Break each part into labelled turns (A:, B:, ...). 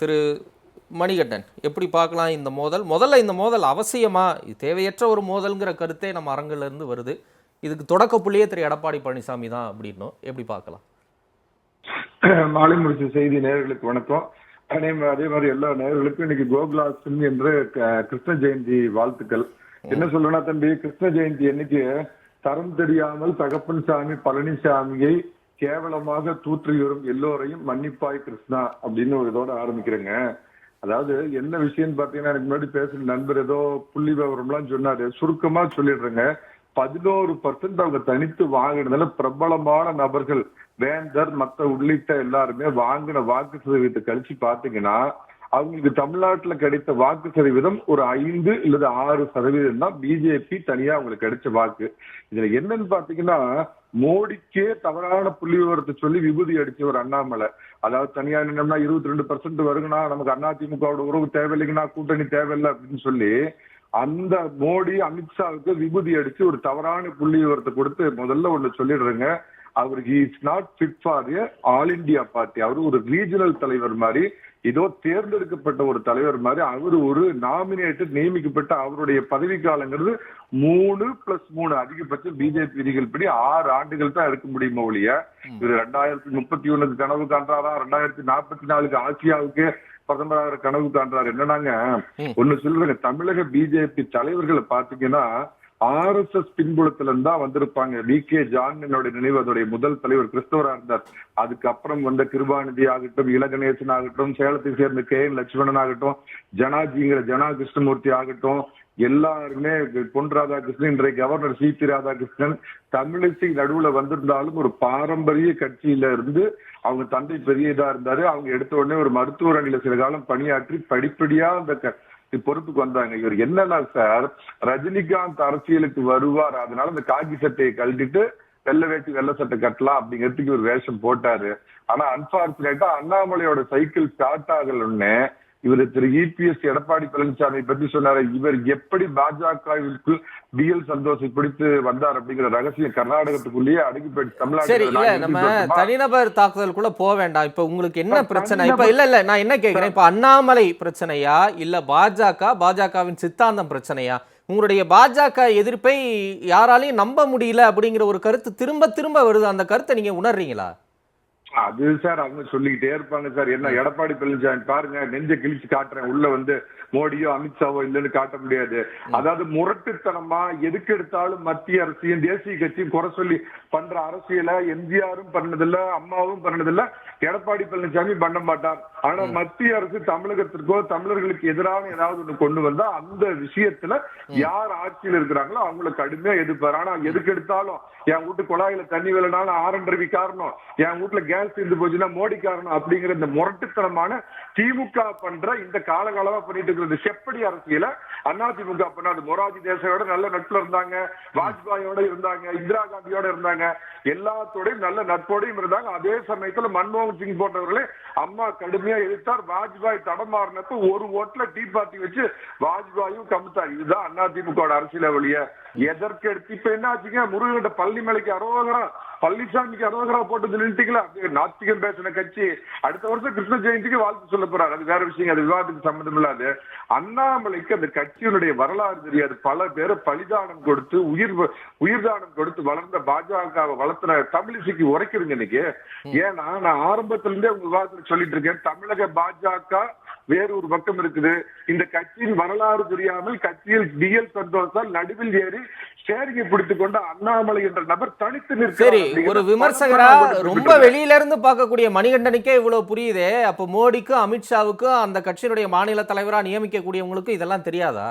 A: திரு மணிகண்டன், எப்படி பார்க்கலாம் இந்த மோதல்? முதல்ல இந்த மோதல் அவசியமா? இது தேவையற்ற ஒரு மோதல்ங்கிற கருத்தே நம்ம அரங்குல இருந்து வருது. இதுக்கு தொடக்க புள்ளியே திரு எடப்பாடி பழனிசாமி தான் அப்படின்னும் எப்படி பார்க்கலாம்?
B: மாலை முடிச்ச செய்தி நேயர்களுக்கு வணக்கம். அதே மாதிரி எல்லா நேயர்களுக்கும் இன்னைக்கு கோகுலாஷ்டமி என்று கிருஷ்ண ஜெயந்தி வாழ்த்துக்கள். என்ன சொல்லணும்னா தம்பி, கிருஷ்ண ஜெயந்தி அன்னைக்கு தரம் தெரியாமல் தகப்பன் சாமி பழனிசாமியை கேவலமாக தூற்றி வரும் எல்லோரையும் மன்னிப்பாய் கிருஷ்ணா அப்படின்னு ஒரு இதோட ஆரம்பிக்கிறேங்க. அதாவது என்ன விஷயம் பாத்தீங்கன்னா, எனக்கு முன்னாடி பேசுற நண்பர் ஏதோ புள்ளி விவரம்லாம் சொன்னாரு, சுருக்கமா சொல்லிடுறேங்க. 11% அவங்க தனித்து வாங்கினதுல பிரபலமான நபர்கள் வேந்தர் மத்த உள்ளிட்ட எல்லாருமே வாங்கின வாக்கு சதவீதத்தை கழிச்சு பாத்தீங்கன்னா, அவங்களுக்கு தமிழ்நாட்டுல கிடைத்த வாக்கு சதவீதம் ஒரு 5 அல்லது 6% தான் பிஜேபி தனியா அவங்களுக்கு கிடைச்ச வாக்கு. இதுல என்னன்னு பாத்தீங்கன்னா, மோடிக்கே தவறான புள்ளி விவரத்தை சொல்லி விபூதி அடிச்ச ஒரு அண்ணாமலை. அதாவது தனியா நின்னோம்னா 22% வருகுனா நமக்கு அதிமுகவோட உறவு தேவையில்லைங்கன்னா கூட்டணி தேவையில்லை அப்படின்னு சொல்லி அந்த மோடி அமித்ஷாவுக்கு விபூதி அடிச்சு ஒரு தவறான புள்ளி விவரத்தை கொடுத்து முதல்ல ஒண்ணு சொல்லிடுறேங்க. அவருக்கு is not fit for all India party. அவரு ஒரு ரீஜனல் தலைவர் மாதிரி, ஏதோ தேர்ந்தெடுக்கப்பட்ட ஒரு தலைவர் மாதிரி, அவரு ஒரு நாமினேட்டட் நியமிக்கப்பட்ட அவருடைய பதவி காலங்கிறது 3+3 அதிகபட்சம் பிஜேபி விதிகள் படி 6 ஆண்டுகள் தான் இருக்க முடியுமோ ஒழிய, இவர் 2031 கனவு காண்றாரா, 2044 ஆசியாவுக்கு பிரதமராக கனவு காண்றாரு. என்னன்னாங்க, ஒண்ணு சொல்லுங்க, தமிழக பிஜேபி தலைவர்களை பாத்தீங்கன்னா RSS பின்புலத்துல இருந்தா வந்திருப்பாங்க. வி.கே. ஜான் என்னுடைய நினைவு, அதோடைய முதல் தலைவர் கிறிஸ்தவரா இருந்தார். அதுக்கப்புறம் வந்த கிருபாநிதி ஆகட்டும், இலகணேசன் ஆகட்டும், சேலத்தை சேர்ந்த K.N. லட்சுமணன் ஆகட்டும், ஜனாஜிங்கிற ஜனா கிருஷ்ணமூர்த்தி ஆகட்டும், எல்லாருமே, பொன் ராதாகிருஷ்ணன், இன்றைய கவர்னர் C.P. ராதாகிருஷ்ணன், தமிழிசை நடுவுல வந்திருந்தாலும் ஒரு பாரம்பரிய கட்சியில இருந்து அவங்க தந்தை பெரிய இதா இருந்தாரு. அவங்க எடுத்த உடனே ஒரு மருத்துவர் அணியில சில காலம் பணியாற்றி படிப்படியா அந்த பொறுப்புக்கு வந்தாங்க. இவர் என்னன்னா சார், ரஜினிகாந்த் அரசியலுக்கு வருவார், அதனால இந்த காக்கி சட்டையை கழட்டிட்டு வெள்ளை வேட்டி வெள்ளை சட்டை கட்டலாம் அப்படிங்கிறதுக்கு ஒரு வேஷம் போட்டாரு. ஆனா அன்பார்ச்சுனேட்டா அண்ணாமலையோட சைக்கிள் ஸ்டார்ட் ஆகலன்னு இவர் திரு இபிஎஸ் எடப்பாடி பழனிசாமி பத்தி சொன்னாரு. இவர் எப்படி பாஜகவிற்கு BL சந்தோஷை பிடித்து வந்தார் அப்படிங்கிற ரகசியம் கர்நாடகத்துக்குள்ளேயே அடங்கி போயிட்டு
A: தமிழ்நாடு. நம்ம தனிநபர் தாக்குதலுக்குள்ள போக வேண்டாம். இப்ப உங்களுக்கு என்ன பிரச்சனை? இப்ப இல்ல நான் என்ன கேட்கிறேன், இப்ப அண்ணாமலை பிரச்சனையா இல்ல பாஜகவின் சித்தாந்தம் பிரச்சனையா? உங்களுடைய பாஜக எதிர்ப்பை யாராலையும் நம்ப முடியல அப்படிங்கிற ஒரு கருத்து திரும்ப திரும்ப வருது. அந்த கருத்தை நீங்க உணர்றீங்களா?
B: அது சார் அவங்க சொல்லிக்கிட்டே இருப்பாங்க சார். என்ன எடப்பாடி பழனிசாமி பாருங்க, நெஞ்ச கிழிச்சு காட்டுறேன், உள்ள வந்து மோடியோ அமித்ஷாவோ இல்லைன்னு காட்ட முடியாது. அதாவது முரட்டுத்தனமா எதுக்கு எடுத்தாலும் மத்திய அரசையும் தேசிய கட்சியும் குறை சொல்லி பண்ற அரசியல எம்ஜிஆரும் பண்ணதில்ல, அம்மாவும் பண்ணதில்ல, எடப்பாடி பழனிசாமி பண்ண மாட்டார். ஆனா மத்திய அரசு தமிழகத்திற்கோ தமிழர்களுக்கு எதிரான ஏதாவது ஒண்ணு கொண்டு வந்தா அந்த விஷயத்துல யார் ஆட்சியில் இருக்கிறாங்களோ அவங்களை கடுமையா எதிர்ப்பார். ஆனா எதுக்கு எடுத்தாலும் என் வீட்டு குழாயில தண்ணி வேலைனாலும் R.N. ரவி காரணம், என் வீட்டுல கேஸ் இருந்து போச்சுன்னா மோடி காரணம் அப்படிங்கிற இந்த முரட்டுத்தனமான திமுக பண்ற இந்த காலகாலமா பண்ணிட்டு இருக்கிற செப்படி அரசியல அதிமுக பண்ணாது. மொராஜி தேசாயோட நல்ல நட்புல இருந்தாங்க, வாஜ்பாயோட இருந்தாங்க, இந்திரா காந்தியோட இருந்தாங்க, எல்லாத்தோடையும் நல்ல நட்போடையும் இருந்தாங்க. அதே சமயத்துல மன்மோகன் சிங் போன்றவர்களே அம்மா கடுமையா எதிர்த்தார். வாஜ்பாய் தடமாறினப்ப ஒரு ஓட்டுல டீ பார்ட்டி வச்சு வாஜ்பாயும் கமுத்தார். இதுதான் அதிமுக அரசியல வழிய. எதற்கு எடுத்து இப்ப என்ன ஆச்சுங்க, முருகன் பழனிமலைக்கு அரோகரா, பழனிசாமிக்கு அரோகரா போட்டு நின்றுட்டீங்களா? நாத்திகம் பேசின கட்சி அடுத்த வருஷம் கிருஷ்ண ஜெயந்திக்கு வாழ்த்து சொல்ல போறாரு. அது வேற விஷயம், அது விவாதத்துக்கு சம்பந்தம் இல்லாது. அண்ணாமலைக்கு அந்த கட்சியினுடைய வரலாறு தெரியாது. பல பேரை பலிதானம் கொடுத்து உயிர்தானம் கொடுத்து வளர்ந்த பாஜகவை வளர்த்துற தமிழிசைக்கு உரைக்குதுங்க இன்னைக்கு. ஏன்னா நான் ஆரம்பத்துல இருந்தே உங்க விவாதத்துல சொல்லிட்டு இருக்கேன், தமிழக பாஜக வேறு ஒரு பக்கம் இருக்குது. இந்த கட்சியின் வரலாறு தெரியாமல் கட்சியில் BL சந்தோஷால் நடுவில் ஏறி சேரிகை பிடித்துக் கொண்ட அண்ணாமலை என்ற நபர் தனித்து
A: நிற்கிறார். ஒரு விமர்சகரா ரொம்ப வெளியில இருந்து பார்க்கக்கூடிய மணிகண்டனுக்கே இவ்வளவு புரியுதே, அப்ப மோடிக்கும் அமித்ஷாவுக்கும் அந்த கட்சியினுடைய மாநில தலைவரா நியமிக்கக்கூடியவங்களுக்கு இதெல்லாம் தெரியாதா?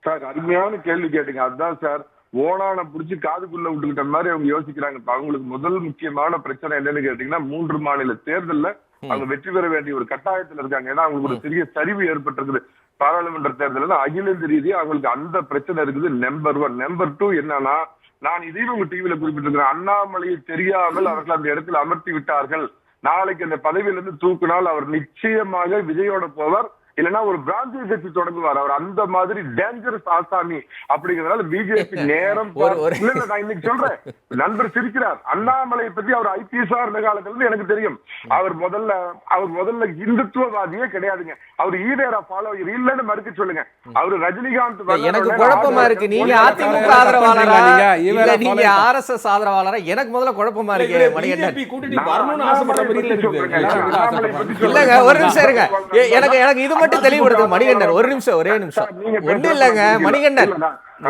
B: சார் அருமையான கேள்வி கேட்டீங்க. அதுதான் சார், ஓனான புடிச்சு காதுக்குள்ள விட்டுக்கிட்ட மாதிரி அவங்க யோசிக்கிறாங்க. அவங்களுக்கு முதல் முக்கியமான பிரச்சனை என்னன்னு கேட்டீங்கன்னா, 3 மாநில தேர்தல்ல அவங்க வெற்றி பெற வேண்டிய ஒரு கட்டாயத்துல இருக்காங்க. ஏன்னா அவங்களுக்கு ஒரு பெரிய சரிவு ஏற்பட்டிருக்குது. பாராளுமன்ற தேர்தல் அகில இந்திய ரீதியா அவங்களுக்கு அந்த பிரச்சனை இருக்குது. நம்பர் 1. நம்பர் 2 என்னன்னா, நான் இதையும் உங்க டிவியில குறிப்பிட்டிருக்கிறேன், அண்ணாமலையை தெரியாமல் அவர்கள் அந்த இடத்துல அமர்த்தி விட்டார்கள். நாளைக்கு அந்த பதவியிலிருந்து தூக்கினால் அவர் நிச்சயமாக விஜயோட போவார், இல்லைன்னா ஒரு பிராந்திய கட்சி தொடங்குவார். அவர் அந்த மாதிரி டேஞ்சரஸ் ஆசாமி அப்படிங்கிறதுனால பிஜேபி நேரம் நான் இன்னைக்கு சொல்றேன். நண்பர் சிரிக்கிறார். அண்ணாமலை பத்தி அவர் ஐபிஎஸ் இருந்த காலத்துல எனக்கு தெரியும். அவர் முதல்ல இந்துத்துவவாதியே கிடையாதுங்க. அவர் ஈவேரா ஃபாலோயர் இல்லன்னு மறுக்க சொல்லுங்க. அவர் ரஜினிகாந்த்
A: எனக்கு குழப்பமா இருக்கு. நீங்க அதிமுக ஆதரவாளரா இல்ல நீங்க ஆர்எஸ்எஸ் ஆதரவாளரா? எனக்கு முதல்ல குழப்பமா இருக்கு மணிகண்டன். இல்லங்க ஒரு நிமிஷம் இருங்க. எனக்கு இது மட்டும் தெளிவுபடுத்து மணிகண்டன். ஒரு நிமிஷம், ஒரே நிமிஷம். ஒண்ணு இல்லங்க மணிகண்டன்,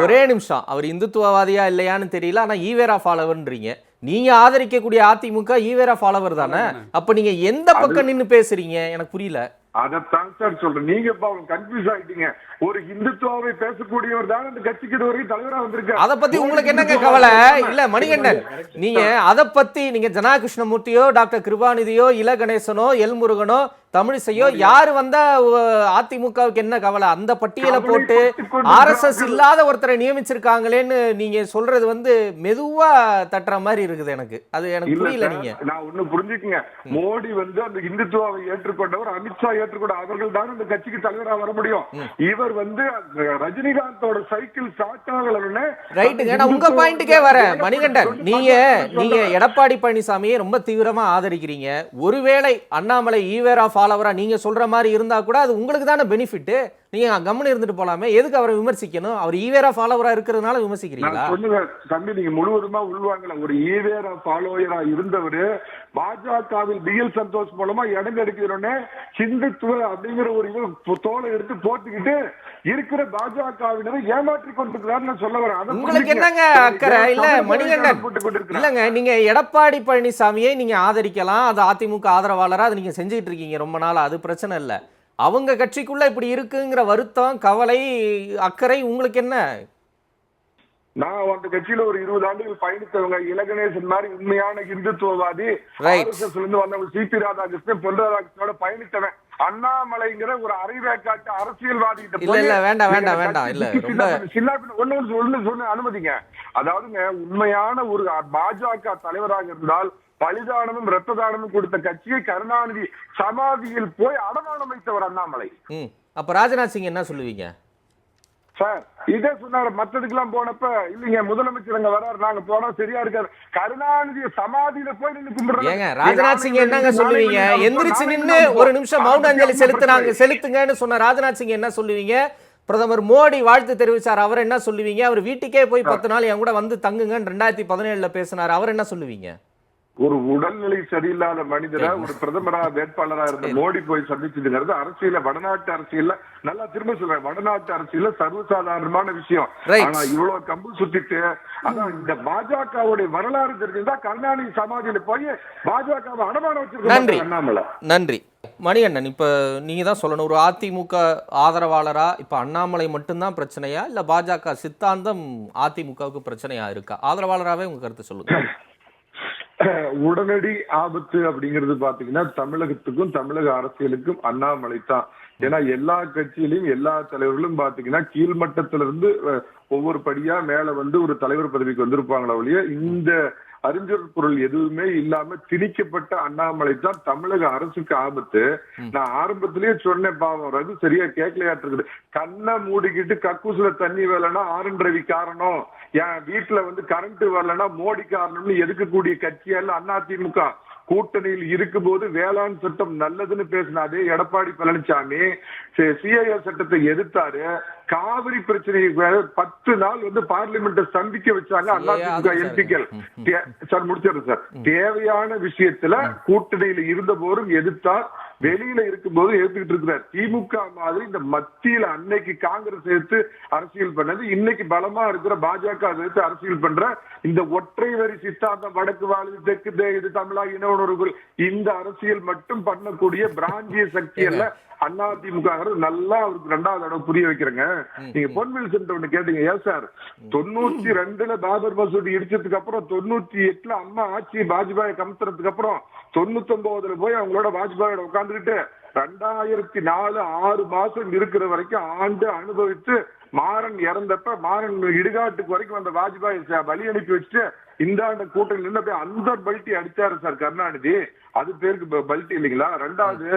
A: ஒரே நிமிஷம். அவர் இந்துத்துவவாதியா இல்லையான்னு தெரியல, ஆனா ஈவேரா ஃபாலோவர்ன்றீங்க. நீங்க ஆதரிக்கக்கூடிய அதிமுக ஈவேரா ஃபாலோவர் தானே? அப்ப நீங்க எந்த பக்கம் நின்னு பேசுறீங்க எனக்கு புரியல.
B: அதைத்தான் சார் சொல்றேன். நீங்க கன்ஃபியூஸ் ஆயிட்டீங்க. ஒரு இந்துத்துவாவை பேசக்கூடியவர் தான் இந்த கட்சிக்கு வரைக்கும் தலைவரா வந்திருக்காரு.
A: அத பத்தி உங்களுக்கு என்னங்க கவலை? இல்ல மணிகண்டன், நீங்க அத பத்தி நீங்க ஜனா கிருஷ்ணமூர்த்தியோ டாக்டர் கிருபாநிதியோ இல கணேசனோ எல் முருகனோ தமிழிசையோ யாரு வந்தா அதிமுகவுக்கு என்ன கவலை? அந்த பட்டியலை போட்டு ஆர்எஸ்எஸ் இல்லாத ஒருத்தரை நியமிச்சிருக்காங்களேன்னு நீங்க சொல்றது மெதுவா தட்டுற மாதிரி இருக்குது எனக்கு. அது எனக்கு புரியல. நீங்க
B: நான் ஒண்ணு புரிஞ்சுக்கங்க. மோடி அந்த இந்துத்துவாவை ஏற்றுக்கொண்டவர், அமித்ஷா ஏற்றுக்கொண்ட அவர்கள் தான் இந்த கட்சிக்கு தலைவராக வர முடியும். இவர் ரஜினிகாந்தோட சைக்கிள் ஸ்டார்ட் ஆகலன்னு
A: ரைட்டுங்க. நான் உங்க பாயிண்ட்க்கே வரேன் மணிகண்டன். நீங்க எடப்பாடி பழனிசாமியை ரொம்ப தீவிரமா ஆதரிக்கிறீங்க. ஒருவேளை அண்ணாமலை ஈவேரா ஃபாலோவரா நீங்க சொல்ற மாதிரி இருந்தா கூட அது உங்களுக்கு தானே பெனிஃபிட். நீங்க கம்முன்னு இருந்துட்டு போலாமே. எதுக்கு அவரை விமர்சிக்கணும்? அவர் ஈவேரா ஃபாலோவரா இருக்கிறதுனால விமர்சிக்கிறீங்களா?
B: சொல்லுங்க தம்பி, நீங்க முழுவதுமா உள்வாங்கல. ஒரு ஈவேரா ஃபாலோவரா இருந்தவரு பாஜகவில் பிஎல் சந்தோஷ் மூலமா இடம் கிடைக்கிறோன்னு ஹிந்துத்துவ அப்படிங்கிற ஒரு இது தோலை எடுத்து போட்டுக்கிட்டு இருக்கிற பாஜகவினரை ஏமாற்றி கொண்டிருக்கிறார் சொல்ல வரேன்.
A: உங்களுக்கு என்னங்க அக்கறை? இல்ல மணிகண்டன், இல்லங்க நீங்க எடப்பாடி பழனிசாமியை நீங்க ஆதரிக்கலாம். அது அதிமுக ஆதரவாளரா அதை நீங்க செஞ்சுட்டு இருக்கீங்க ரொம்ப நாள். அது பிரச்சனை இல்ல. அவங்க கட்சிக்குள்ள இப்படி இருக்குங்கிற வருத்தம், கவலை, அக்கறை உங்களுக்கு என்ன?
B: நான் அந்த கட்சியில ஒரு 20 ஆண்டுகள் பயணித்தவங்க. இலகணேசன் மாதிரி உண்மையான இந்துத்துவவாதி வந்தவங்க, சிபி ராதாகிருஷ்ணன், பொன் ராதாகிருஷ்ணனோட பயணித்தவன். அண்ணாமலைங்கிற ஒரு அறிவேக்காட்டு அரசியல்வாதி சொன்ன அனுமதிங்க. அதாவதுங்க, உண்மையான ஒரு பாஜக தலைவராக இருந்தால் பலிதானமும் ரத்த தானமும் கொடுத்த கட்சியை கருணாநிதி சமாதியில் போய் அடமானம் வைத்தவர் அண்ணாமலை.
A: அப்ப ராஜ்நாத் சிங் என்ன சொல்லுவீங்க
B: சார்? இதே சொன்னாரு. மத்ததுக்கெல்லாம் போனப்ப இல்லைங்க முதலமைச்சர் அங்க வராரு, நாங்க போனா சரியா இருக்காரு. கருணாநிதி சமாதியில போய் நின்று கும்பிடுறாங்க.
A: ராஜ்நாத் சிங் என்னங்க சொல்லுவீங்க? எந்திரிச்சு நின்று ஒரு நிமிஷம் மௌன அஞ்சலி செலுத்துங்கன்னு சொன்ன ராஜ்நாத் சிங் என்ன சொல்லுவீங்க? பிரதமர் மோடி வாழ்த்து தெரிவிச்சார், அவர் என்ன சொல்லுவீங்க? அவர் வீட்டுக்கே போய் 10 நாள் என் கூட வந்து தங்குங்கன்னு 2017 பேசினார், அவர் என்ன சொல்லுவீங்க?
B: ஒரு உடல்நிலை சரியில்லாத மனிதரை ஒரு பிரதமரா வேட்பாளரா இருந்த மோடி போய் சந்திச்சதுங்கிறது அரசியல, வடநாட்டு அரசியல்ல, நல்லா திரும்ப சொல்றேன், வடநாட்டு அரசியல்ல சர்வசாதாரணமான விஷயம். ஆனா இவ்வளவு கம்பு சுத்திட்டு அதான் இந்த பாஜகவுடைய வரலாறு தெரிஞ்சிருந்தா கருணாநிதி சமாதியில போய் பாஜகவை அடமானம் வச்சிருக்காங்க அண்ணாமலை.
A: நன்றி மணிகண்டன். இப்ப நீங்க தான் சொல்லணும், ஒரு அதிமுக ஆதரவாளரா இப்ப அண்ணாமலை மட்டும்தான் பிரச்சனையா, இல்ல பாஜக சித்தாந்தம் அதிமுகவுக்கு பிரச்சனையா இருக்கா? ஆதரவாளராவே உங்க கருத்து சொல்லுங்க.
B: உடனடி ஆபத்து அப்படிங்கிறது பாத்தீங்கன்னா தமிழகத்துக்கும் தமிழக அரசியலுக்கும் அண்ணாமலை தான். ஏன்னா எல்லா கட்சியிலையும் எல்லா தலைவர்களும் பாத்தீங்கன்னா கீழ்மட்டத்திலிருந்து ஒவ்வொரு படியா மேல ஒரு தலைவர் பதவிக்கு வந்திருப்பாங்களே ஒழிய இந்த அறிஞர் பொருள் எதுவுமே இல்லாம திணிக்கப்பட்ட அண்ணாமலை தான் தமிழக அரசுக்கு ஆபத்து. நான் ஆரம்பத்திலேயே சொன்னேன், பாவம் ரகு சரியா கேட்கலையாட்டு இருக்குது. கண்ணை மூடிக்கிட்டு கக்கூசுல தண்ணி வரலன்னா ஆர்.என். ரவி காரணம், என் வீட்டுல கரண்ட் வரலன்னா மோடி காரணம்னு எதுக்கக்கூடிய கட்சியால அதிமுக கூட்டணியில் இருக்கும் போது வேளாண் சட்டம் நல்லதுன்னு பேசின அதே எடப்பாடி பழனிசாமி சிஏஏ சட்டத்தை எதிர்த்தாரு. காவிரி பிரச்சனையை 10 நாள் பார்லிமெண்ட் ஸ்தம்பிக்க வச்சாங்க அதிமுக எம்பிக்கள். சார் முடிச்சிடுறேன் சார். தேவையான விஷயத்துல கூட்டணியில இருந்த போதும் எதிர்த்தார், வெளியில இருக்கும் போது எடுத்துக்கிட்டு இருக்கிறார். திமுக மாதிரி இந்த மத்தியில அன்னைக்கு காங்கிரஸ் எடுத்து அரசியல் பண்ணது, இன்னைக்கு பலமா இருக்கிற பாஜக எடுத்து அரசியல் பண்ற இந்த ஒற்றை வரி சித்தாந்தம், வடக்கு வாழ்வு தெற்கு இது தமிழா இன உணர்வுகள், இந்த அரசியல் மட்டும் பண்ணக்கூடிய பிராந்திய சக்தி அல்ல அதிமுக. நல்லா அவருக்கு 2வது தடவை புரிய வைக்கிறேங்க. நீங்க பொன்வில் சென்று ஒண்ணு கேட்டீங்க. ஏன் சார் 92ல பாபர் மசூதி இடிச்சதுக்கு அப்புறம் 98ல அம்மா ஆட்சி வாஜ்பாய் கமத்துறதுக்கு அப்புறம் 99ல போய் அவங்களோட வாஜ்பாயோட உட்கார்ந்துகிட்டு 2004 6 மாசம் இருக்கிற வரைக்கும் ஆண்டு அனுபவிச்சு மாறன் இறந்தப்ப மாறன் இடுகாட்டுக்கு வரைக்கும் அந்த வாஜ்பாய் வழி அனுப்பி வச்சுட்டு இந்த ஆண்டு கூட்டணி நின்று போய் அந்த பல்ட்டி அடிச்சாரு சார் கருணாநிதி. அது பேருக்கு பல்ட்டி இல்லைங்களா? ரெண்டாவது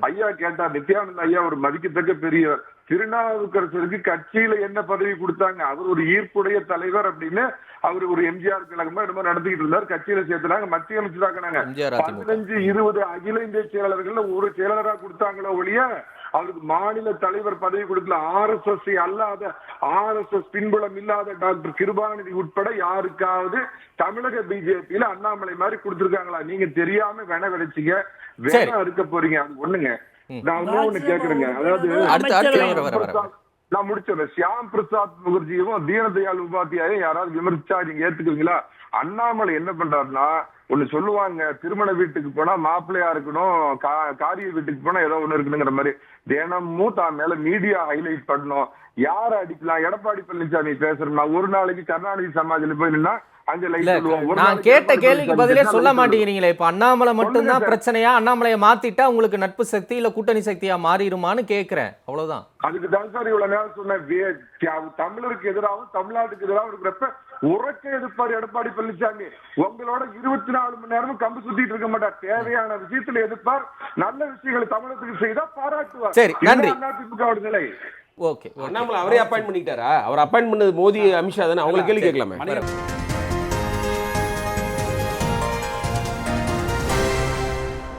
B: ஐயா கேட்டா நித்யானந்த ஐயா ஒரு மதிக்கத்தக்க பெரியவர். திருநாவுக்கரசருக்கு கட்சியில என்ன பதவி கொடுத்தாங்க? அவர் ஒரு ஈர்ப்புடைய தலைவர் அப்படின்னு அவர் ஒரு எம்ஜிஆர் கழகமா என்னமோ நடத்திக்கிட்டு இருந்தார். கட்சியில சேர்த்துனாங்க, மத்திய அமைச்சராக்குனாங்க. 15-20 அகில இந்திய செயலாளர்கள் ஒரு செயலாளரா கொடுத்தாங்களோ ஒழிய அவருக்கு மாநில தலைவர் பதவி கொடுக்கல. RSS அல்லாத, RSS பின்புலம் இல்லாத டாக்டர் கிருபாநிதி உட்பட யாருக்காவது தமிழக பிஜேபியில அண்ணாமலை மாதிரி கொடுத்திருக்காங்களா? நீங்க தெரியாம வேண விளைச்சிங்க, வேணா இருக்க போறீங்க. அது ஒண்ணுங்க. நான் ஒண்ணு கேக்குறேங்க, அதாவது நான் முடிச்சிடறேன். ஷியாம் பிரசாத் முகர்ஜியும் தீனதயாள் உபாத்தியாயும் யாராவது விமர்சிச்சா நீங்க ஏத்துக்குவீங்களா? அண்ணாமலை என்ன பண்றாருன்னா, ஒண்ணு சொல்லுவாங்க, திருமண வீட்டுக்கு போனா மாப்பிள்ளையா இருக்கணும், காரிய வீட்டுக்கு போனா ஏதோ ஒண்ணு இருக்கணுங்கிற மாதிரி தினமும் தான் மேல மீடியா ஹைலைட் பண்ணணும். யார அடிக்கலாம்? எடப்பாடி பழனிசாமி பேசுறோம்னா ஒரு நாளைக்கு கருணாநிதி சமாஜ்ல போய் நின்னா
A: நான் கேட்ட கேள்விக்கு பதிலே சொல்ல மாட்டேங்கிறீங்களே. இப்ப அண்ணாமலை மட்டும்தான் பிரச்சனையா? அண்ணாமலையை மாத்திட்டா உங்களுக்கு நட்பு சக்தி இல்ல கூட்டணி சக்தியா மாறிடுமான்னு கேக்குறேன். அவ்வளவுதான்.
B: அதுக்கு தான் சார் இவ்வளவு நேரம் சொன்னேன். தமிழருக்கு எதிராகவும் தமிழ்நாட்டுக்கு எதிராகவும் இருக்கிறப்ப உறக்க எதிர்ப்பாரு எடப்பாடி பழனிசாமி. உங்களோட 24 மணி நேரமும் கம்பு சுத்திட்டு இருக்க மாட்டார். தேவையான விஷயத்துல எதிர்ப்பார், நல்ல விஷயங்களை தமிழகத்துக்கு செய்தா பாராட்டுவார்.
A: சரி, நன்றி.
B: அதிமுக நிலை.
A: ஓகே,
C: அண்ணாமலை அவரே அப்பாயின்ட் பண்ணிக்கிட்டாரா? அவர் அப்பாயின்ட் பண்ணது மோடி, அமித்ஷா தானே? அவங்களை கேள்வி கேட்கலாமே.